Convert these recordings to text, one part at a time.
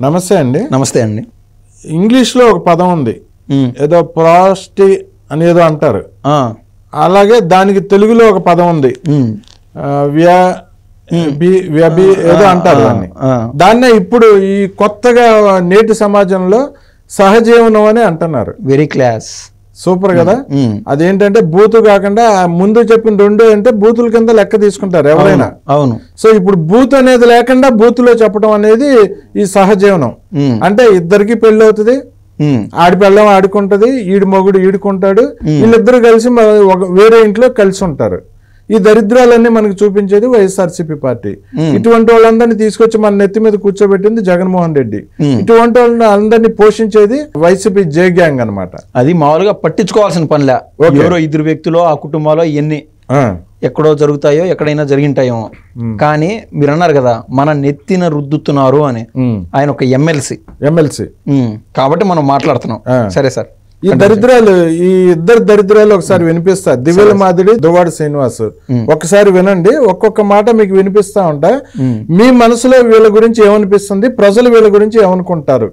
నమస్తే అండి. నమస్తే అండి. ఇంగ్లీష్లో ఒక పదం ఉంది, ఏదో ప్రాస్టి అని ఏదో అంటారు. అలాగే దానికి తెలుగులో ఒక పదం ఉంది, ఏదో అంటారు దాన్ని. దాన్నే ఇప్పుడు ఈ కొత్తగా నేటి సమాజంలో సహజీవనం అని అంటున్నారు. వెరీ క్లాస్, సూపర్ కదా. అదేంటంటే బూతు కాకుండా ముందు చెప్పిన రెండు అంటే బూతుల కింద లెక్క తీసుకుంటారు ఎవరైనా. అవును. సో ఇప్పుడు బూత్ అనేది లేకుండా బూతులో చెప్పడం అనేది ఈ సహజీవనం. అంటే ఇద్దరికి పెళ్లి అవుతుంది, ఆడి పెళ్ళం ఆడుకుంటది, ఈడి మొగుడు ఈడుకుంటాడు, వీళ్ళిద్దరు కలిసి వేరే ఇంట్లో కలిసి ఉంటారు. ఈ దరిద్రాలన్నీ మనకు చూపించేది వైఎస్ఆర్సీపీ పార్టీ. ఇటువంటి వాళ్ళందరినీ తీసుకొచ్చి మన నెత్తి మీద కూర్చోబెట్టింది జగన్మోహన్ రెడ్డి. ఇటువంటి వాళ్ళని అందరినీ పోషించేది వైసీపీ జే గ్యాంగ్ అనమాట. అది మామూలుగా పట్టించుకోవాల్సిన పనిలే. ఎవరో ఇద్దరు వ్యక్తులు ఆ కుటుంబాల్లో ఎన్ని ఎక్కడో జరుగుతాయో ఎక్కడైనా జరిగింటాయో. కానీ మీరు అన్నారు కదా మన నెత్తిన రుద్దుతున్నారు అని. ఆయన ఒక ఎమ్మెల్సీ కాబట్టి మనం మాట్లాడుతున్నాం. సరే సార్, ఈ దరిద్రాలు, ఈ ఇద్దరు దరిద్రాలు ఒకసారి వినిపిస్తారు. దివ్యల మాదిరి, దువ్వాడ శ్రీనివాస్. ఒకసారి వినండి, ఒక్కొక్క మాట మీకు వినిపిస్తా ఉంటా. మీ మనసులో వీళ్ళ గురించి ఏమనిపిస్తుంది, ప్రజలు వీళ్ళ గురించి ఏమనుకుంటారు,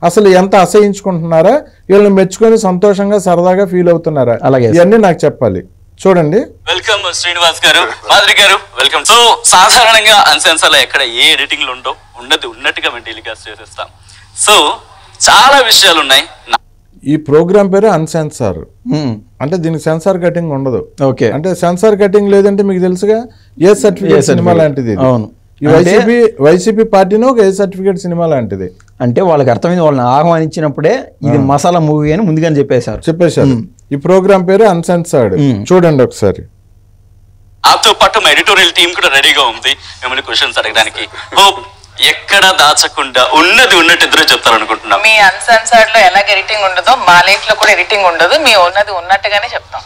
అసలు ఎంత అసహించుకుంటున్నారా, వీళ్ళని మెచ్చుకొని సంతోషంగా సరదాగా ఫీల్ అవుతున్నారా, ఇవన్నీ నాకు చెప్పాలి. చూడండి. వెల్కమ్ శ్రీనివాస్ గారు, మాధురి గారు, వెల్కమ్. సో సాధారణంగా అన్సెన్సర్లో ఎక్కడ ఏ ఎడిటింగ్ లో ఉన్నది ఉన్నట్టుగా మేము టెలికాస్ట్ చేసేస్తాం. సో చాలా విషయాలు ఉన్నాయి. ఈ ప్రోగ్రామ్ పేరు అన్సెన్సార్. అంటే దీనికి సెన్సార్ కటింగ్ ఉండదు. ఓకే, అంటే సెన్సార్ కటింగ్ లేదంటే మీకు తెలుసుగా ఏ సర్టిఫికేట్ సినిమా లాంటిది. అవును, వైసీపీ పార్టీని ఒక ఏ సర్టిఫికేట్ సినిమా లాంటిది. అంటే వాళ్ళకి అర్థమైంది, వాళ్ళని ఆహ్వానించినప్పుడే ఇది మసాలా మూవీ అని ముందుగానే చెప్పేశారు. ఈ ప్రోగ్రామ్ పేరు అన్సెన్సార్డ్. చూడండి ఒకసారి. ఆతో పాటు మా ఎడిటోరియల్ టీం కూడా రెడీగా ఉంది మిమ్మల్ని క్వశ్చన్స్ అడగడానికి. హోప్ ఎక్కడ దాచకుండా ఉన్నది ఉన్నట్టు ఇద్దరు చెప్తారనుకుంటున్నాం. మీ అన్సెన్సర్డ్ లో ఎలాగ ఎడిటింగ్ ఉండదో మా లైఫ్ లో కూడా ఎడిటింగ్ ఉండదు. మీ ఉన్నది ఉన్నట్టుగానే చెప్తాం.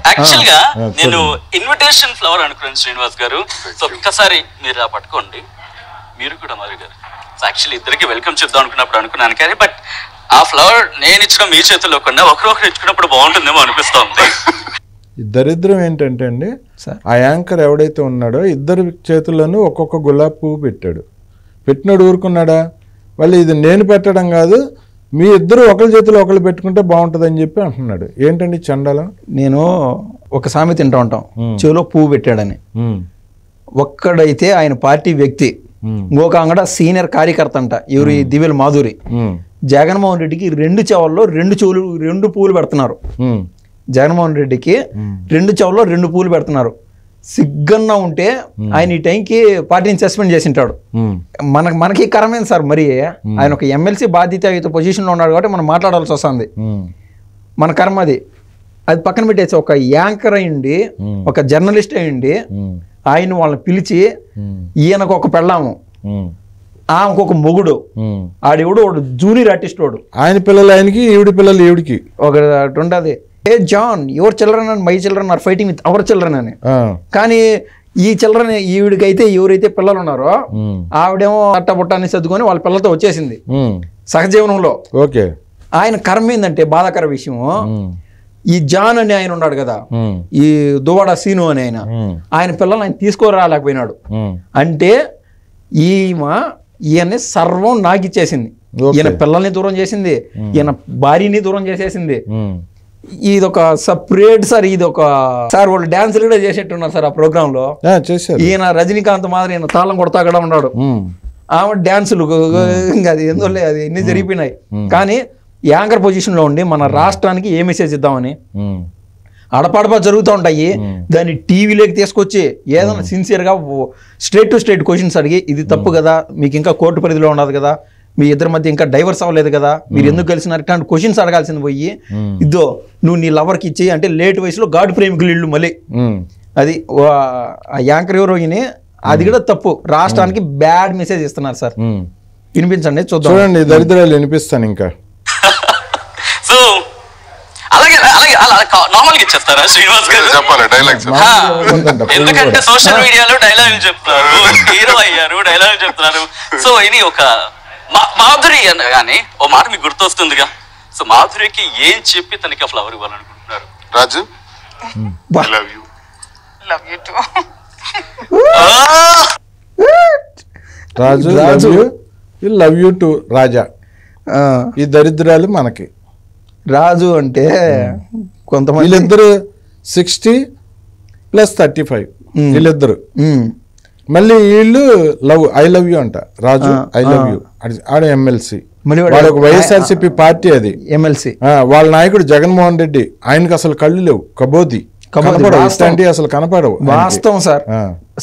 యాక్చువల్ గా నేను ఇన్విటేషన్ ఫ్లవర్ అనుకున్నాను శ్రీనివాస్ గారు. సో ఒక్కసారి మీరు పట్టుకోండి. మీరు కూడా మాధురి గారు, యాక్చువల్లీ ఇద్దరికి వెల్కమ్ చెప్దాం అనుకున్నప్పుడు అనుకున్నాను, కానీ బట్ ఆ ఫ్లవర్ నేను ఇచ్చిన మీ చేతుల్లో కన్నా ఒకరొకరు ఇచ్చుకున్నప్పుడు బాగుంటుందేమో అనిపిస్తా ఉంది. దరిద్రం ఏంటంటే అండి, ఆ యాంకర్ ఎవడైతే ఉన్నాడో ఇద్దరు చేతుల్లోనూ ఒక్కొక్క గులాబీ పువ్వు పెట్టాడు. పెట్టినాడు ఊరుకున్నాడా? వాళ్ళు ఇది నేను పెట్టడం కాదు, మీ ఇద్దరు ఒకరి చేతులు ఒకరు పెట్టుకుంటే బాగుంటుందని చెప్పి అంటున్నాడు. ఏంటండి చండాలం? నేను ఒక సామెత తింటా ఉంటాం, చెవిలో పువ్వు పెట్టాడని. ఒక్కడైతే ఆయన పార్టీ వ్యక్తి, ఇంకొక అంగడ సీనియర్ కార్యకర్త అంట, ఎవరు దివ్యల మాధురి. జగన్మోహన్ రెడ్డికి రెండు చెవుల్లో రెండు పువ్వులు పెడుతున్నారు. జగన్మోహన్ రెడ్డికి రెండు చెవుల్లో రెండు పూలు పెడుతున్నారు. సిగ్గన్నా ఉంటే ఆయన ఈ టైంకి పార్టీని సస్పెండ్ చేసింటాడు. మనకి కరమైంది సార్. మరి ఆయన ఒక ఎమ్మెల్సీ బాధ్యత పొజిషన్లో ఉన్నాడు కాబట్టి మనం మాట్లాడాల్సి వస్తుంది. మన కర్మ అది పక్కన పెట్టేసి ఒక యాంకర్ అయ్యండి, ఒక జర్నలిస్ట్ అయ్యండి, ఆయన వాళ్ళని పిలిచి ఈయనకు ఒక పెళ్ళాము, ఆమెకు ఒక మొగుడు, ఆడెవడు వాడు జూనియర్ ఆర్టిస్ట్ వాడు, ఆయన పిల్లలు ఆయనకి, ఈవిడి పిల్లలు ఈవిడికి ఒకటి ఉంటుంది. Hey John, your children and my children are fighting with our children అని. కానీ ఈ చిల్డ్రన్ ఈవిడికైతే ఎవరైతే పిల్లలు ఉన్నారో ఆవిడేమో అట్టబుట్టాన్ని సర్దుకొని వాళ్ళ పిల్లలతో వచ్చేసింది సహజీవనంలో. ఓకే, ఆయన కర్మ ఏంటంటే బాధాకర విషయం, ఈ జాన్ అని ఆయన ఉన్నాడు కదా, ఈ దువ్వాడ సీను అని ఆయన పిల్లలు ఆయన తీసుకురాలేకపోయినాడు. అంటే ఈయన్ని సర్వం నాకిచ్చేసింది. ఈయన పిల్లల్ని దూరం చేసింది, ఈయన భార్యని దూరం చేసేసింది. ఇది ఒక సపరేట్ సార్, ఇది ఒక సార్ వాళ్ళు డాన్సులు కూడా చేసేట్టున్నారు సార్ ఆ ప్రోగ్రామ్ లో. ఈయన రజనీకాంత్ మాదిరి ఈయన తాళం కొడతా కూడా ఉన్నాడు, ఆమె డాన్సులు. ఇంకా అది ఎందులే, అది ఎన్ని జరిగిపోయినాయి. కానీ యాంకర్ పొజిషన్ లో ఉండి మన రాష్ట్రానికి ఏ మెసేజ్ ఇద్దామని అడపాడపా జరుగుతూ ఉంటాయి. దాన్ని టీవీలోకి తీసుకొచ్చి ఏదైనా సిన్సియర్ గా స్ట్రేట్ టు స్ట్రేట్ క్వశ్చన్స్ అడిగి, ఇది తప్పు కదా, మీకు ఇంకా కోర్టు పరిధిలో ఉండదు కదా, మీ ఇద్దరి మధ్య ఇంకా డైవర్స్ అవ్వలేదు కదా, మీరు ఎందుకు కలిసినారు, ఇట్లాంటి క్వశ్చన్స్ అడగాల్సింది పోయి ఇద్దో నువ్వు నీ లవర్కి ఇచ్చి, అంటే లేట్ వయసులో గాడు ప్రేమికులు ఇళ్ళు మళ్ళీ అది యాంకర్ హీరోయిని, అది కూడా తప్పు. రాష్ట్రానికి బ్యాడ్ మెసేజ్ ఇస్తున్నారు సార్. వినిపించండి, చూడండి. దరిద్రాలు వినిపిస్తాను ఇంకా. సో అలాగే నార్మల్గా ఇచ్చేస్తారా శ్రీనివాస్ గారు? ఎందుకంటే సోషల్ మీడియాలో డైలాగులు చెప్తున్నారు, హీరో అయ్యారు, డైలాగులు చెప్తున్నారు. సో ఇది ఒక మాధురి అనగానే ఓ మాట మీకు గుర్తొస్తుందిగా. సో మాధురికి ఏం చెప్పి తనకి ఆ ఫ్లవర్ ఇవ్వాలనుకుంటున్నారు? Raju, love you too. Raju love you too Raja. ఈ దరిద్రాలు మనకి. రాజు అంటే కొంతమంది వీళ్ళిద్దరు 60 + 35 వీళ్ళిద్దరు. మళ్ళీ వీళ్ళు ఐ లవ్ యూ అంట. రాజు ఐ లవ్ యూ. ఆడ ఎమ్మెల్సీ, వాళ్ళకి వైఎస్ఆర్సీపీ పార్టీ అది ఎమ్మెల్సీ. వాళ్ళ నాయకుడు జగన్మోహన్ రెడ్డి. ఆయనకు అసలు కళ్ళు లేవు, కబోది అసలు కనపడవు. వాస్తవం సార్.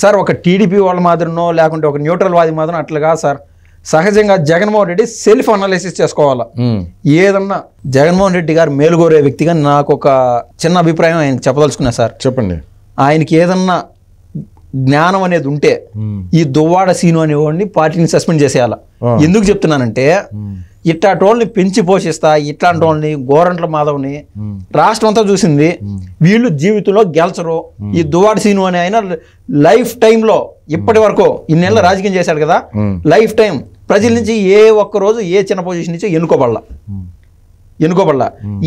సార్ ఒక టీడీపీ వాళ్ళ మాదిరినో లేకుంటే ఒక న్యూట్రల్ వాది మాత్రం అట్లా కాదు సార్. సహజంగా జగన్మోహన్ రెడ్డి సెల్ఫ్ అనాలిసిస్ చేసుకోవాలా. ఏదన్నా జగన్మోహన్ రెడ్డి గారు మేలుగోరే వ్యక్తిగా నాకు ఒక చిన్న అభిప్రాయం ఆయన చెప్పదలుచుకున్నా సార్. చెప్పండి. ఆయనకి ఏదన్నా జ్ఞానం అనేది ఉంటే ఈ దువ్వాడ సీను అనేవాడిని పార్టీని సస్పెండ్ చేసేయాల. ఎందుకు చెప్తున్నానంటే ఇట్లాంటి వాళ్ళని పెంచి పోషిస్తా, ఇట్లాంటి వాళ్ళని గోరంట్ల మాధవ్ని రాష్ట్రం అంతా చూసింది. వీళ్ళు జీవితంలో గెలచరు. ఈ దువ్వాడ సీను అని ఆయన లైఫ్ టైంలో ఇప్పటి వరకు ఇన్నేళ్ళ రాజకీయం చేశాడు కదా, లైఫ్ టైం ప్రజల నుంచి ఏ ఒక్క రోజు ఏ చిన్న పొజిషన్ నుంచి ఎన్నుకోబడలా.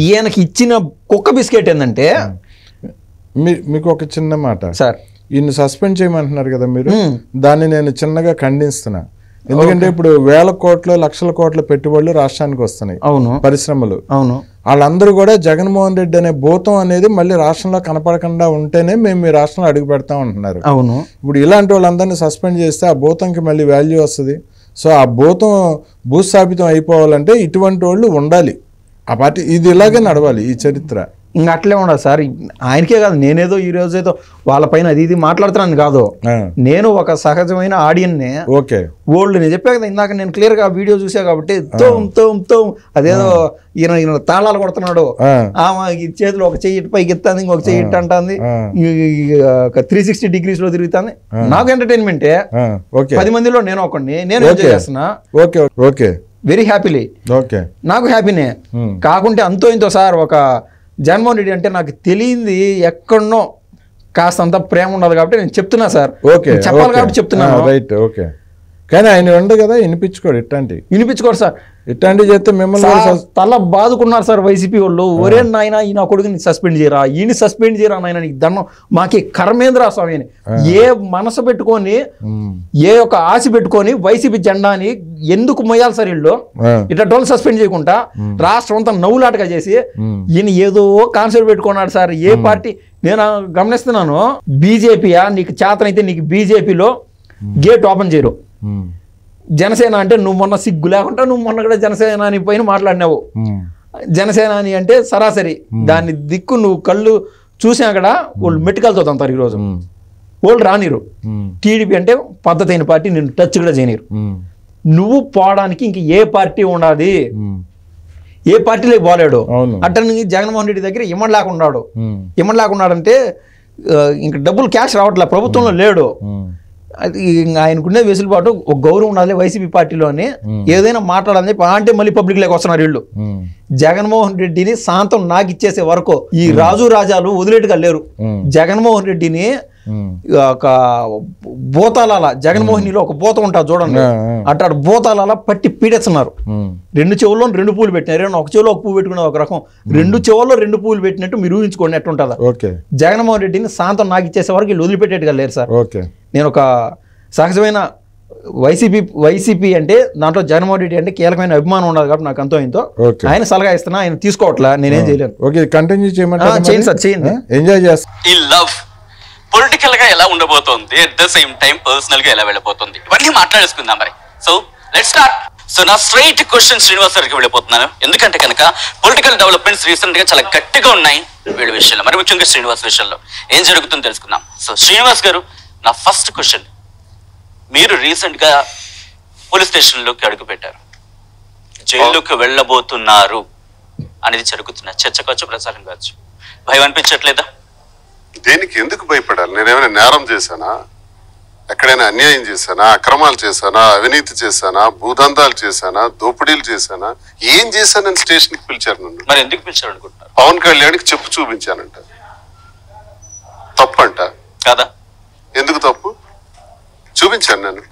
ఈయనకి ఇచ్చిన కుక్క బిస్కెట్ ఏంటంటే, మీకు ఒక చిన్న మాట సార్, ఈయన్ని సస్పెండ్ చేయమంటున్నారు కదా మీరు, దాన్ని నేను చిన్నగా ఖండిస్తున్నా. ఎందుకంటే ఇప్పుడు వేల కోట్ల లక్షల కోట్ల పెట్టుబడులు రాష్ట్రానికి వస్తున్నాయి. అవును, పరిశ్రమలు. అవును. వాళ్ళందరూ కూడా జగన్మోహన్ రెడ్డి అనే భూతం అనేది మళ్ళీ రాష్ట్రంలో కనపడకుండా ఉంటేనే మేము మీ రాష్ట్రంలో అడుగు పెడతాం అంటున్నారు. అవును. ఇప్పుడు ఇలాంటి వాళ్ళందరినీ సస్పెండ్ చేస్తే ఆ భూతంకి మళ్ళీ వాల్యూ వస్తుంది. సో ఆ భూతం భూస్థాపితం అయిపోవాలంటే ఇటువంటి వాళ్ళు ఉండాలి. ఆ పార్టీ ఇది ఇలాగే నడవాలి, ఈ చరిత్ర. ఇంకా అట్లే ఉండదు సార్. ఆయనకే కాదు, నేనేదో ఈ రోజు ఏదో వాళ్ళపైన అది ఇది మాట్లాడుతున్నాను కాదు. నేను ఒక సహజమైన ఆడియన్నే. ఓకే, ఓల్డ్ నేను చెప్పా కదా ఇందాక, నేను క్లియర్ గా వీడియో చూసా కాబట్టి అదేదో ఈయన తాళాలు కొడుతున్నాడు, ఆమె చేతిలో ఒక చెయ్యి పైకి ఎత్తాంది, ఇంకొక చెయ్యి ఇట్టు అంటుంది, 360 degrees లో తిరుగుతుంది. నాకు ఎంటర్టైన్మెంటే. 10 మందిలో నేను ఒకడిని, నేను ఎంజాయ్ చేస్తున్నా. Okay okay, very happily. Okay, నాకు హ్యాపీనే. కాకుంటే అంతో ఇంతో సార్, ఒక జగన్మోహన్ రెడ్డి అంటే నాకు తెలియంది ఎక్కడనో కాస్తంత ప్రేమ ఉండదు కాబట్టి నేను చెప్తున్నా సార్. చెప్పాలి కాబట్టి చెప్తున్నాను. Right, okay. కానీ ఆయన ఉండదు కదా, వినిపించుకోడు. వినిపించుకోరు సార్. ఇట్లాంటి చేస్తే మిమ్మల్ని తల బాదుకున్నారు సార్ వైసీపీ వాళ్ళు. ఒరే నాయన, ఈయన కొడుకుని సస్పెండ్ చేయరా, ఈయన సస్పెండ్ చేయరా నాయన, నీకు దండం, మాకి కర్మేంద్ర స్వామి అని ఏ మనసు పెట్టుకొని, ఏ ఒక ఆశ పెట్టుకొని వైసీపీ జెండాని ఎందుకు మొయ్యాలి సార్ వీళ్ళు? ఇట్లా టోల్ సస్పెండ్ చేయకుండా రాష్ట్రం అంతా నవ్వులాటగా చేసి ఈయన ఏదో కాన్సెప్ట్ పెట్టుకున్నాడు సార్. ఏ పార్టీ నేను గమనిస్తున్నాను, బీజేపీయా నీకు చేతనైతే నీకు బీజేపీలో గేట్ ఓపెన్ చేయరు. జనసేన అంటే నువ్వు మొన్న సిగ్గు లేకుండా నువ్వు మొన్న కూడా జనసేన అని పైన మాట్లాడినావు. జనసేన అని అంటే సరాసరి దాని దిక్కు నువ్వు కళ్ళు చూసినా కూడా వాళ్ళు మెట్టుకలతో తంతారు. ఈరోజు వాళ్ళు రానిరు. టీడీపీ అంటే పద్ధతి అయిన పార్టీ, నిన్ను టచ్ కూడా చేయనిరు. నువ్వు పోవడానికి ఇంక ఏ పార్టీ ఉండాలి, ఏ పార్టీలోకి పోలేడు. అట్లా జగన్మోహన్ రెడ్డి దగ్గర ఇమ్మడి లేకున్నాడంటే ఇంక డబ్బులు క్యాష్ రావట్లే, ప్రభుత్వంలో లేడు. అది ఆయనకునే వెసులుబాటు, ఒక గౌరవం ఉండాలి వైసీపీ పార్టీలోని. ఏదైనా మాట్లాడాలని చెప్పి అంటే మళ్ళీ పబ్లిక్ లోకి వస్తున్నారు వీళ్ళు. జగన్మోహన్ రెడ్డిని శాంతం నాకు ఇచ్చేసే వరకు ఈ రాజు రాజాలు వదిలేట్టుగా లేరు. జగన్మోహన్ రెడ్డిని ఒక భూతాల జగన్మోహన్లో ఒక భూతం ఉంటుంది చూడండి, అట్లా భూతాల పట్టి పీడేస్తున్నారు. 2 చెవుల్లో 2 పూలు పెట్టినారు. ఒక చెవులో ఒక పువ్వు పెట్టుకునే ఒక రకం, 2 చెవుల్లో 2 పూలు పెట్టినట్టు మీరు ఊహించుకోండి ఎట్టుంటుందా. జగన్మోహన్ రెడ్డిని శాంతం నాకు ఇచ్చేసే వరకు వీళ్ళు వదిలిపెట్టేట్టుగా లేరు సార్. నేను ఒక సహజమైన వైసీపీ అంటే దాంట్లో జగన్మోహన్ రెడ్డి అంటే కీలకమైన అభిమానం ఉండదు కాబట్టి నాకు అంతో ఇంతో ఆయన సలహా ఇస్తున్నా, ఆయన తీసుకోవట్లా, నేనేం చేయలేను. ఓకే, కంటిన్యూ చేయమంటారా? చేయండి సార్, చేయండి. ఎంజాయ్ చేస్తా. ఈ లవ్ పొలిటికల్ గా ఎలా ఉండబోతోంది, at the same time personal గా ఎలా వెళ్ళబోతుంది, ఇవన్నీ మాట్లాడేసుకుందాం మరి. So let's start. సో నా స్ట్రైట్ క్వశ్చన్ శ్రీనివాస్ గారికి వెళ్ళిపోతున్నాను. ఎందుకంటే కనుక పొలిటికల్ డెవలప్మెంట్స్ రీసెంట్ గా చాలా గట్టిగా ఉన్నాయి వీడి విషయంలో, మరి ముఖ్యంగా శ్రీనివాస్ విషయంలో ఏం జరుగుతుందో తెలుసుకుందాం. సో శ్రీనివాస్ గారు, నా ఫస్ట్ క్వశ్చన్, మీరు రీసెంట్ గా పోలీస్ స్టేషన్ లోకి అడుగు పెట్టారు, జైలుకి వెళ్ళబోతున్నారు అనేది జరుగుతున్న చర్చ కావచ్చు, ప్రచారం కావచ్చు, భయం అనిపించట్లేదా? దేనికి ఎందుకు భయపడాలి? నేనేమైనా నేరం చేశానా? ఎక్కడైనా అన్యాయం చేశానా? అక్రమాలు చేశానా? అవినీతి చేశానా? భూదందాలు చేశానా? దోపిడీలు చేశానా? ఏం చేశానని స్టేషన్కి పిలిచారు నన్ను. మరి ఎందుకు పిలిచారు అనుకుంటున్నారు? పవన్ కళ్యాణ్కి చెప్పు చూపించానంట. తప్పంట కదా? ఎందుకు తప్పు? చూపించాను నేను.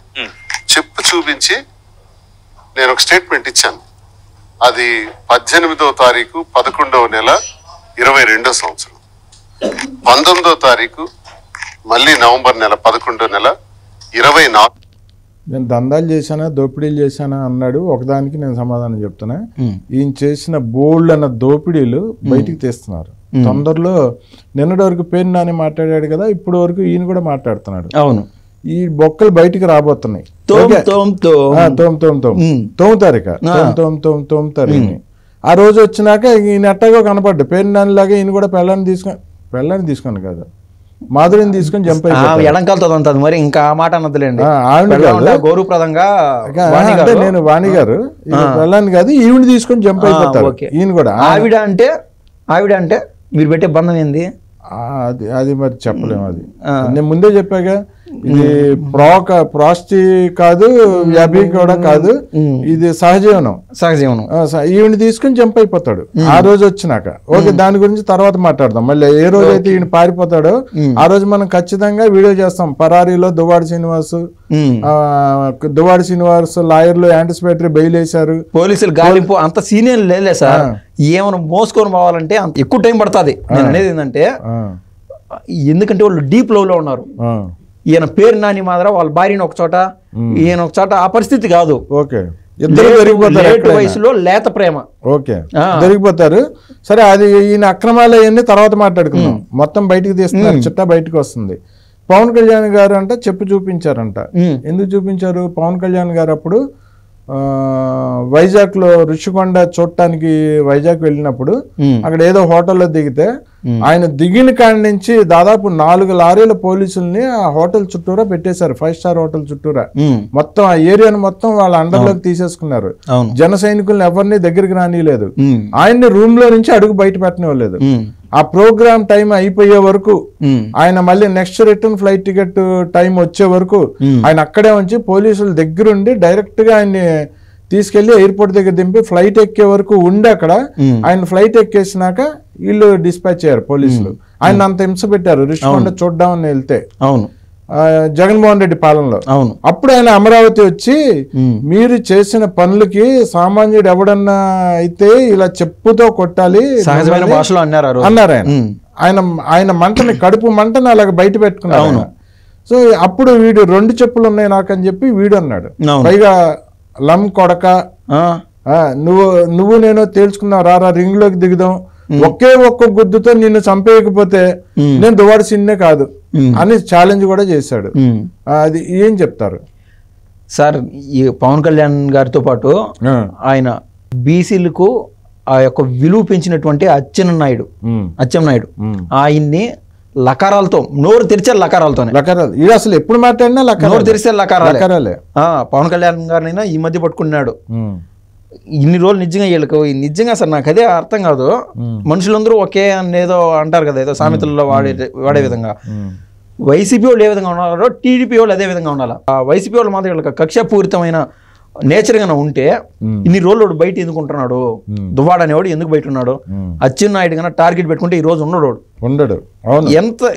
చెప్పు చూపించి నేను ఒక స్టేట్మెంట్ ఇచ్చాను. అది 18వ తారీఖు 11వ నెల 22వ సంవత్సరం. 19వ తారీఖు మళ్ళీ నవంబర్ నెల 11వ నెల 24. నేను దందాలు చేశానా దోపిడీలు చేశానా అన్నాడు. ఒకదానికి నేను సమాధానం చెప్తున్నా. ఈయన చేసిన బోల్డ్ అన్న దోపిడీలు బయటికి తీస్తున్నారు తొందరలో. నిన్నటి వరకు పేరు నాని మాట్లాడాడు కదా, ఇప్పుడు వరకు ఈయన కూడా మాట్లాడుతున్నాడు. అవును, ఈ బొక్కలు బయటికి రాబోతున్నాయి. తోముతారు ఇక తోముతారు ఈయన్ని. ఆ రోజు వచ్చినాక ఈయన ఎట్టగా కనపడ్డు పేరు నాని లాగా ఈయన కూడా పెళ్ళాన్ని తీసుకొని కాదు మాధురిని తీసుకొని జంప్ ఎడంకాలతో ఉంటుంది. మరి ఇంకా ఆ మాట అన్నదిలేండి. గౌరవప్రదంగా అంటే నేను వాణి గారు పెళ్ళాన్ని కాదు ఈవిడ తీసుకొని జంప్ అయిపోతారు ఈయన కూడా. ఆవిడ అంటే మీరు పెట్టే బంధం ఏంది? అది మరి చెప్పలేము. అది నేను ముందే చెప్పాగా, ఇది ప్రాస్టి కాదు, వ్యాపి కూడా కాదు, ఇది సహజీవనం. ఈవిని తీసుకుని జంప్ అయిపోతాడు ఆ రోజు వచ్చినాక. ఓకే, దాని గురించి తర్వాత మాట్లాడదాం. మళ్ళీ ఏ రోజు అయితే ఈయన పారిపోతాడో ఆ రోజు మనం ఖచ్చితంగా వీడియో చేస్తాం. పరారీలో దువ్వాడి శ్రీనివాస్ లాయర్లు యాంటిసిపేటరీ బెయిల్ వేశారు. పోలీసులు గాలింపు అంత సీనియర్ లేలే సార్. ఏమైనా మోసుకొని పోవాలంటే అంత ఎక్కువ టైం పడుతుంది. నేను అనేది ఏంటంటే, ఎందుకంటే వాళ్ళు డీప్ లో ఉన్నారు. ఈయన పేరు నాని మాదిర వాళ్ళ భార్యని ఒక చోట, ఈయన ఒక చోట. ఆ పరిస్థితి కాదు. ఓకే, ఇద్దరు జరిగిపోతారు వయసులో లేత ప్రేమ. ఓకే, జరిగిపోతారు. సరే, అది ఈయన అక్రమాలు అవన్నీ తర్వాత మాట్లాడుకుందాం. మొత్తం బయటకు తీస్తున్నారు, చిట్టా బయటకు వస్తుంది. పవన్ కళ్యాణ్ గారు అంట చెప్పు చూపించారంట. ఎందుకు చూపించారు? పవన్ కళ్యాణ్ గారు అప్పుడు వైజాగ్ లో ఋషికొండ చూడటానికి వైజాగ్ వెళ్ళినప్పుడు అక్కడ ఏదో హోటల్లో దిగితే ఆయన దిగిన కాడి నుంచి దాదాపు 4 లారీల పోలీసుల్ని ఆ హోటల్ చుట్టూరా పెట్టేశారు. 5 స్టార్ హోటల్ చుట్టూరా మొత్తం ఆ ఏరియాను మొత్తం వాళ్ళ అండర్లోకి తీసేసుకున్నారు. జన సైనికుల్ని ఎవరిని దగ్గరికి రానిలేదు. ఆయన్ని రూమ్ లో నుంచి అడుగు బయట పెట్టనివ్వలేదు. ఆ ప్రోగ్రామ్ టైం అయిపోయే వరకు, ఆయన మళ్ళీ next return flight ticket time వచ్చే వరకు ఆయన అక్కడే ఉంచి పోలీసుల దగ్గరుండి డైరెక్ట్ గా ఆయన్ని తీసుకెళ్లి ఎయిర్పోర్ట్ దగ్గర దింపి ఫ్లైట్ ఎక్కే వరకు ఉండి అక్కడ ఆయన ఫ్లైట్ ఎక్కేసినాక వీళ్ళు డిస్పాచ్ అయ్యారు పోలీసులు. ఆయన అంత హింస పెట్టారు ఋషికొండ చూడ్డామని వెళ్తే. అవును, జగన్మోహన్ రెడ్డి పాలనలో. అవును, అప్పుడు ఆయన అమరావతి వచ్చి మీరు చేసిన పనులకి సామాన్యుడు ఎవడన్నా అయితే ఇలా చెప్పుతో కొట్టాలి సహజమైన భాషలో అన్నారు ఆయన మంటని, కడుపు మంటని అలాగ బయట పెట్టుకున్నాడు. సో అప్పుడు వీడు 2 చెప్పులు ఉన్నాయి నాకు అని చెప్పి వీడు అన్నాడు. పైగా లం కొడక, నువ్వు నేను తేల్చుకున్నావు, రారా రింగ్ లోకి దిగుదాం, ఒక్క గుద్దుతో నిన్ను చంపేయకపోతే నేను దువ్వాడి సిన్నే కాదు అని ఛాలెంజ్ కూడా చేశాడు. అది ఏం చెప్తారు సార్? ఈ పవన్ కళ్యాణ్ గారితో పాటు ఆయన బీసీలకు ఆ యొక్క విలువ పెంచినటువంటి అచ్చెన్నాయుడు ఆయన్ని లకారాలతో నోరు తెరిచారు. లకారాలతోనే ఇది అసలు ఎప్పుడు మాట్లాడినా నోరు తెరిచారు లకారాలే. పవన్ కళ్యాణ్ గారినైనా ఈ మధ్య పట్టుకున్నాడు. ఇన్ని రోజులు నిజంగా నిజంగా సార్ నాకు అదే అర్థం కాదు. మనుషులందరూ ఒకే అనేదో అంటారు కదా, ఏదో సామెతల్లో వాడే విధంగా వైసీపీ వాళ్ళు ఏ విధంగా ఉన్నారో టీడీపీ వాళ్ళు అదే విధంగా ఉండాలి. ఆ వైసీపీ వాళ్ళు మాత్రం వీళ్ళకి కక్షపూరితమైన నేచర్ గా ఉంటే ఇన్ని రోజులు బయట ఎందుకు ఉంటున్నాడు? దువ్వాడ అనేవాడు ఎందుకు బయట ఉన్నాడు? అచ్చెన్నాయుడు కన్నా టార్గెట్ పెట్టుకుంటే ఈ రోజు ఉండడు. ఎంత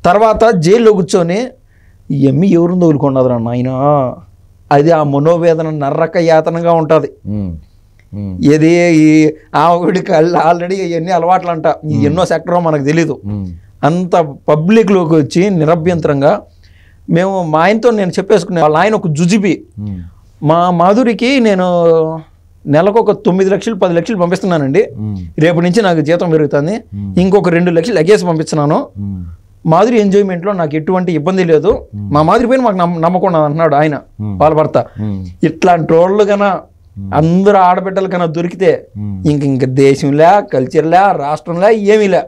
తర్వాత జైల్లో కూర్చొని ఎమ్మి ఎవరిని తగులుకున్నది రా నాయన, అది ఆ మనోవేదన నర్రక యాతనగా ఉంటది. ఇది ఆవిడికి ఆల్రెడీ ఎన్ని అలవాట్లు అంట, ఎన్నో సెక్టర్ మనకు తెలీదు. అంత పబ్లిక్ లోకి వచ్చి నిరభ్యంతరంగా మేము మా ఆయనతో నేను చెప్పేసుకునే వాళ్ళ ఆయన ఒక జుజిబి. మా మాధురికి నేను నెలకు ఒక 9 లక్షలు 10 లక్షలు పంపిస్తున్నానండి, రేపు నుంచి నాకు జీతం పెరుగుతుంది, ఇంకొక 2 లక్షలు ఎగేసి పంపిస్తున్నాను, మాధురి ఎంజాయ్మెంట్ లో నాకు ఎటువంటి ఇబ్బంది లేదు, మా మాధురి పైన మాకు నమ్మకం అంటున్నాడు ఆయన వాళ్ళ భర్త. ఇట్లాంటి రోడ్లు కన్నా అందరూ ఆడబిడ్డలు కన్నా దొరికితే ఇంక దేశంలే కల్చర్లే రాష్ట్రంలే ఏమీలే,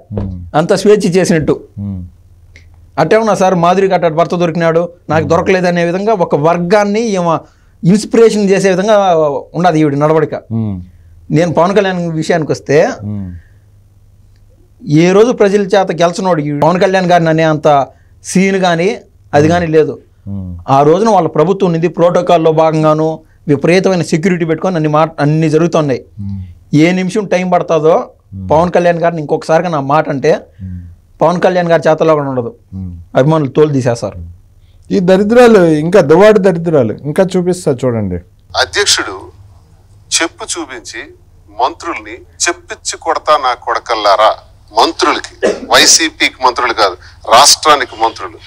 అంత స్వేచ్ఛ చేసినట్టు. అట్టే ఉన్నా సార్, మాధురికి అట్ట భర్త దొరికినాడు నాకు దొరకలేదు అనే విధంగా ఒక వర్గాన్ని ఇన్స్పిరేషన్ చేసే విధంగా ఉండదు ఈవిడ నడవడిక. నేను పవన్ కళ్యాణ్ విషయానికి వస్తే, ఏ రోజు ప్రజల చేత గెలిచినోడు పవన్ కళ్యాణ్ గారిని అనే అంత సీన్ కానీ అది కానీ లేదు. ఆ రోజున వాళ్ళ ప్రభుత్వం ఉంది, ప్రోటోకాల్లో భాగంగాను విపరీతమైన సెక్యూరిటీ పెట్టుకొని అన్ని జరుగుతున్నాయి. ఏ నిమిషం టైం పడుతుందో పవన్ కళ్యాణ్ గారిని ఇంకొకసారిగా నా మాట అంటే పవన్ కళ్యాణ్ గారి చేతలో కూడా ఉండదు, అభిమానులు తోలు తీసేస్తారు. ఈ దరిద్రాలు ఇంకా దువ్వాడు దరిద్రాలు ఇంకా చూపిస్తా చూడండి. అధ్యక్షుడు చెప్పు చూపించి మంత్రుల్ని చెప్పిచ్చి కొడతా నా కొడకల్లారా, మంత్రులకి, వైసీపీకి మంత్రులు కాదు రాష్ట్రానికి మంత్రులు,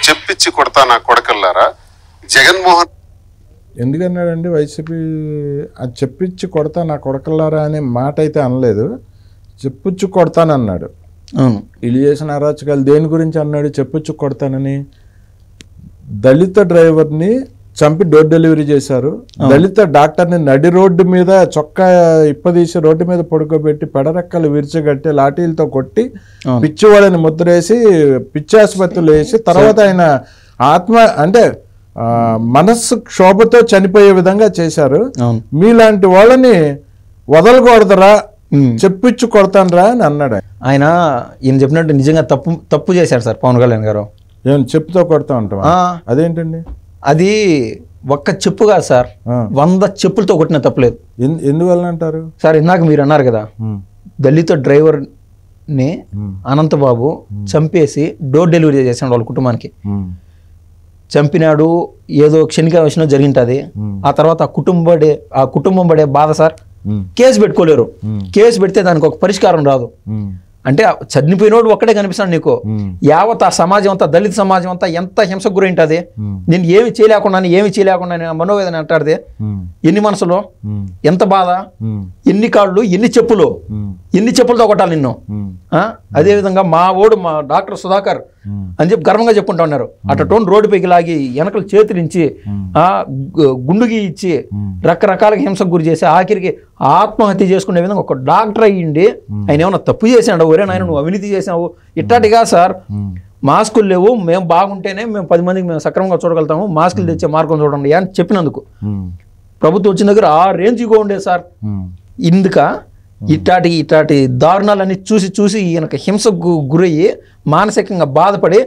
చెప్పిచ్చి కొడతా నా కొడకల్లారా, జగన్మోహన్ ఎందుకన్నాడండి వైసీపీ అది చెప్పించి కొడతా నా కొడకల్లారా అనే మాట అయితే అనలేదు, చెప్పుచ్చు కొడతానన్నాడు. అవును. వీళ్ళు చేసిన అరాచకాలు దేని గురించి అన్నాడు చెప్పుచ్చు కొడతానని? దళిత డ్రైవర్ని చంపి డోర్ డెలివరీ చేశారు, దళిత డాక్టర్ని నడి రోడ్డు మీద చొక్కా ఇప్పదీసి రోడ్డు మీద పడుకోబెట్టి పెడరెక్కలు విరిచిగట్టి లాఠీలతో కొట్టి పిచ్చి వాళ్ళని ముద్రేసి పిచ్చి ఆసుపత్రులు వేసి తర్వాత ఆయన ఆత్మ అంటే మనస్సు క్షోభతో చనిపోయే విధంగా చేశారు. మీలాంటి వాళ్ళని వదలకూడదురా, చెప్పించు కొడతానరా అని అన్నాడు ఆయన. ఈయన చెప్పినట్టు నిజంగా తప్పు చేశారు సార్ పవన్ కళ్యాణ్ గారు. ఏమైనా చెప్పుతో కొడతా ఉంటాం? అదేంటండి? అది ఒక్క చెప్పు కాదు సార్, 100 చెప్పులతో కొట్టిన తప్పలేదు. ఎందువల్ల అంటారు సార్? ఇందాక మీరు అన్నారు కదా, దళిత డ్రైవర్ని అనంతబాబు చంపేసి డోర్ డెలివరీ చేసాడు వాళ్ళ కుటుంబానికి. చంపినాడు, ఏదో క్షణికావేశంలో జరిగింటది. ఆ తర్వాత ఆ కుటుంబం పడే బాధ సార్, కేసు పెట్టుకోలేరు. కేసు పెడితే దానికి ఒక పరిష్కారం రాదు. అంటే చనిపోయినోడు ఒక్కడే కనిపిస్తాడు నీకు. యావత్ ఆ సమాజం అంతా, దళిత సమాజం అంతా ఎంత హింసకు గురైంటది. నేను ఏమి చేయలేకుండా మనోవేదన అంటాడితే ఎన్ని మనసులో ఎంత బాధ, ఎన్ని కాళ్ళు, ఎన్ని చెప్పులతో కొట్టాలి నిన్ను. అదేవిధంగా మా డాక్టర్ సుధాకర్ అని చెప్పి గర్వంగా చెప్పుకుంటా ఉన్నారు. అటోన్ రోడ్డు పైకి లాగి వెనకలు చేతులించి గుండుగి ఇచ్చి రకరకాలుగా హింసకు గురి చేసి ఆఖరికి ఆత్మహత్య చేసుకునే విధంగా ఒక డాక్టర్ అయ్యిండి ఆయన ఏమన్నా తప్పు చేసాడు? ఒరే నాయన నువ్వు అవినీతి చేసావు ఇట్టాటిగా సార్. మాస్కులు లేవు, మేము బాగుంటేనే మేము 10 మందికి మేము సక్రమంగా చూడగలుగుతాము, మాస్కులు తెచ్చే మార్గం చూడండి అని చెప్పినందుకు ప్రభుత్వం వచ్చిన దగ్గర ఆ రేంజ్గా ఉండేది సార్. ఇందుక ఇట్లాంటి దారుణాలన్నీ చూసి ఈయనకు హింసకు గురయ్యి మానసికంగా బాధపడి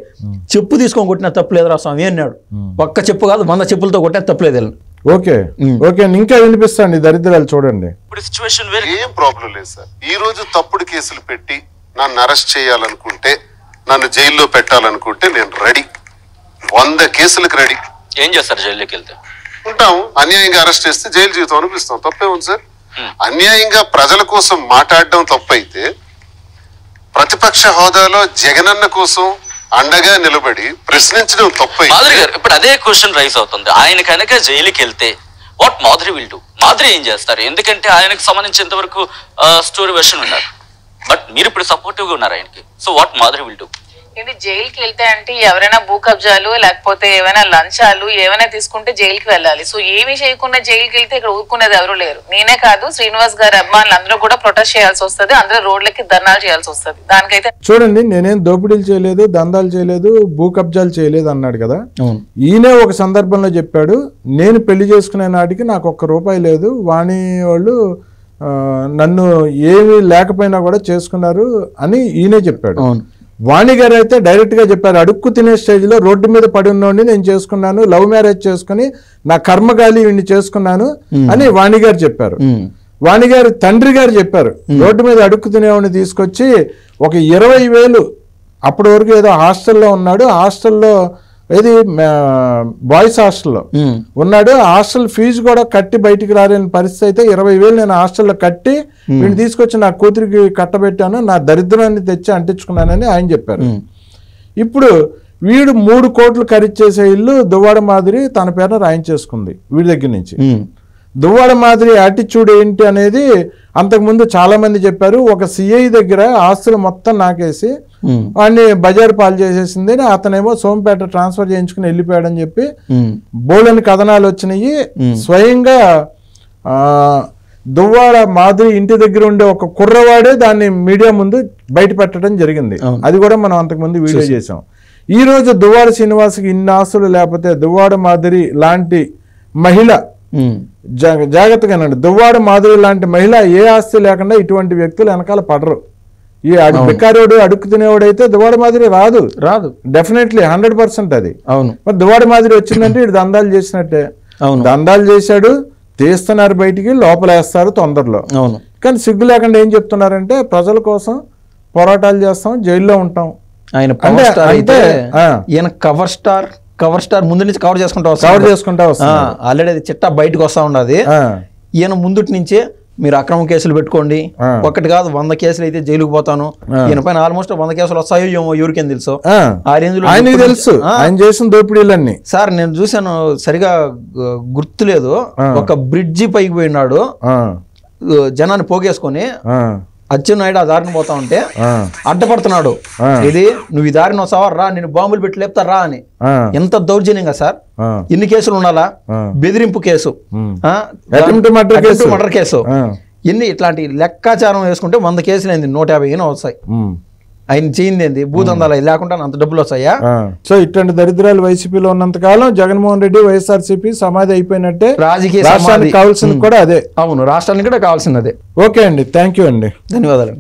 చెప్పు తీసుకొని కొట్టిన తప్పులేదు రా స్వామి అన్నాడు. ఒక్క చెప్పు కాదు 100 చెప్పులతో కొట్టిన తప్పులేదు. ఓకే ఇంకా వినిపిస్తాండి దరిద్రాలు చూడండి. ఇప్పుడు సిచ్యువేషన్ ఏం ప్రాబ్లం లేదు సార్. ఈ రోజు తప్పుడు కేసులు పెట్టి నన్ను అరెస్ట్ చేయాలనుకుంటే, నన్ను జైల్లో పెట్టాలనుకుంటే నేను రెడీ. 100 కేసులకు రెడీ. ఏం చేస్తారు జైల్లోకి వెళ్తే? ఉంటాము. అన్యాయంగా అరెస్ట్ చేస్తే జైలు జీవితం అనిపిస్తాం. తప్పే ఉంది సార్. అన్యాయంగా ప్రజల కోసం మాట్లాడడం తప్పైతే ప్రతిపక్ష హోదాలో జగనన్న కోసం అండగా నిలబడి ప్రశ్నించడం తప్పై. మాధురి గారు ఇప్పుడు అదే క్వశ్చన్ రైజ్ అవుతుంది. ఆయన కనుక జైలుకి వెళ్తే what Madhuri will do? Madhuri ఏం చేస్తారు? ఎందుకంటే ఆయనకు సంబంధించినంత వరకు స్టోరీ వెర్షన్ ఉన్నారు, బట్ మీరు ఇప్పుడు సపోర్టివ్ గా ఉన్నారు ఆయనకి. So what Madhuri will do? ఇది జైలుకి వెళ్తే అంటే ఎవరైనా భూ కబ్జాలు లేకపోతే ఏమైనా లంచాలు ఏమైనా తీసుకుంటే జైలుకి వెళ్ళాలి. సో ఏమి చేయకుండా జైలుకి వెళ్తే ఇక్కడ ఊరుకునేది ఎవరు లేరు. నేనే కాదు, శ్రీనివాస్ గారి అభిమానులు అందరూ కూడా ప్రొటెస్ట్ చేయాల్సి వస్తుంది, అందరూ రోడ్లకి ధర్నాలు చేయాల్సి వస్తుంది. దానికైతే చూడండి, నేనేం దోపిడీలు చేయలేదు, దందాలు చేయలేదు, భూ కబ్జాలు చేయలేదు అన్నాడు కదా. ఈయనే ఒక సందర్భంలో చెప్పాడు, నేను పెళ్లి చేసుకునే నాటికి నాకు ₹1 లేదు, వాణి వాళ్ళు నన్ను ఏమీ లేకపోయినా కూడా చేసుకున్నారు అని ఈయనే చెప్పాడు. వాణి గారు అయితే డైరెక్ట్ గా చెప్పారు, అడుక్కు తినే స్టేజ్ లో రోడ్డు మీద పడి ఉన్నోడిని నేను చేసుకున్నాను, లవ్ మ్యారేజ్ చేసుకుని నా కర్మగాలి వీడిని చేసుకున్నాను అని వాణి గారు చెప్పారు. వాణి గారి తండ్రి గారు చెప్పారు, రోడ్డు మీద అడుక్కు తినేవాడిని తీసుకొచ్చి ఒక 20,000 అప్పటి వరకు ఏదో హాస్టల్లో ఉన్నాడు, హాస్టల్లో ఏది బాయ్స్ హాస్టల్లో ఉన్నాడు, హాస్టల్ ఫీజు కూడా కట్టి బయటికి రాలేని పరిస్థితి అయితే 20,000 నేను హాస్టల్లో కట్టి వీడిని తీసుకొచ్చి నా కూతురికి కట్టబెట్టాను, నా దరిద్రాన్ని తెచ్చి అంటించుకున్నానని ఆయన చెప్పారు. ఇప్పుడు వీడు 3 కోట్లు ఖరీదు చేసే ఇల్లు దువ్వాడ మాదిరి తన పేరున రాయించేసుకుంది వీడి దగ్గర నుంచి. దువ్వాడ మాదిరి యాటిట్యూడ్ ఏంటి అనేది అంతకుముందు చాలా మంది చెప్పారు. ఒక సిఐ దగ్గర ఆస్తులు మొత్తం నాకేసి వాడిని బజారు పాలు చేసేసింది, అతనేమో సోంపేట ట్రాన్స్ఫర్ చేయించుకుని వెళ్ళిపోయాడని చెప్పి బోలని కథనాలు వచ్చినాయి. స్వయంగా దువ్వాడ మాదిరి ఇంటి దగ్గర ఉండే ఒక కుర్రవాడే దాన్ని మీడియా ముందు బయట పెట్టడం జరిగింది. అది కూడా మనం అంతకుముందు వీడియో చేసాం. ఈ రోజు దువ్వాడ శ్రీనివాస్కి ఇన్ని ఆస్తులు లేకపోతే దువ్వాడ మాదిరి లాంటి మహిళ జాగ్రత్తగానండి, దువ్వాడ మాధురి లాంటి మహిళ ఏ ఆస్తి లేకుండా ఇటువంటి వ్యక్తులు వెనకాల పడరు. ఈ బికారోడు అడుక్కు తినేవాడు అయితే దువ్వాడ మాదిరి రాదు డెఫినెట్లీ 100% అది. అవును, మరి దువ్వాడ మాదిరి వచ్చిందంటే ఇటు దందాలు చేసినట్టే. దందాలు చేశాడు, తీస్తున్నారు బయటికి, లోపలేస్తారు తొందరలో. అవును, కానీ సిగ్గు లేకుండా ఏం చెప్తున్నారంటే ప్రజల కోసం పోరాటాలు చేస్తాం, జైల్లో ఉంటాం. ఆయన కవర్ స్టార్ ముందు నుంచి కవర్ చేసుకుంటా వస్తా ఆల్రెడీ అది చిట్టా బయటకు వస్తా ఉండదు. ఈయన ముందుటి నుంచే మీరు అక్రమ కేసులు పెట్టుకోండి, ఒకటి కాదు 100 కేసులు అయితే జైలుకు పోతాను, ఈయన పైన ఆల్మోస్ట్ 100 కేసులు వస్తాయో ఏమో ఎవరికేం తెలుసు. ఆ రేంజ్ లో ఆయనకి తెలుసు ఆయన చేసిన దోపిడీలన్నీ. సార్ నేను చూశాను, సరిగా గుర్తులేదు, ఒక బ్రిడ్జి పైకి పోయినాడు జనాన్ని పోగేసుకొని, అచ్చెన్నాయుడు ఆ దారిని పోతా ఉంటే అడ్డపడుతున్నాడు, ఇది నువ్వు ఈ దారిని వస్తావా రా, నేను బాంబులు పెట్టి లేపుతారా అని. ఎంత దౌర్జన్యంగా సార్, ఎన్ని కేసులు ఉండాలా, బెదిరింపు కేసు, మర్డర్ కేసు, ఎన్ని ఇట్లాంటి లెక్కాచారం వేసుకుంటే 100 కేసులు అయింది, 150 వస్తాయి. ఆయన చేయింది ఏంది, భూదందాలు లేకుండా అంత డబ్బులు వస్తాయా? సో ఇట్లాంటి దరిద్రాలు వైసీపీలో ఉన్నంత కాలం జగన్మోహన్ రెడ్డి వైఎస్ఆర్సీపీ సమాధి అయిపోయినట్టే. రాజకీయ కావాల్సింది కూడా అదే. అవును, రాష్ట్రానికి కూడా కావాల్సింది అదే. ఓకే అండి, థ్యాంక్ యూ అండి, ధన్యవాదాలు.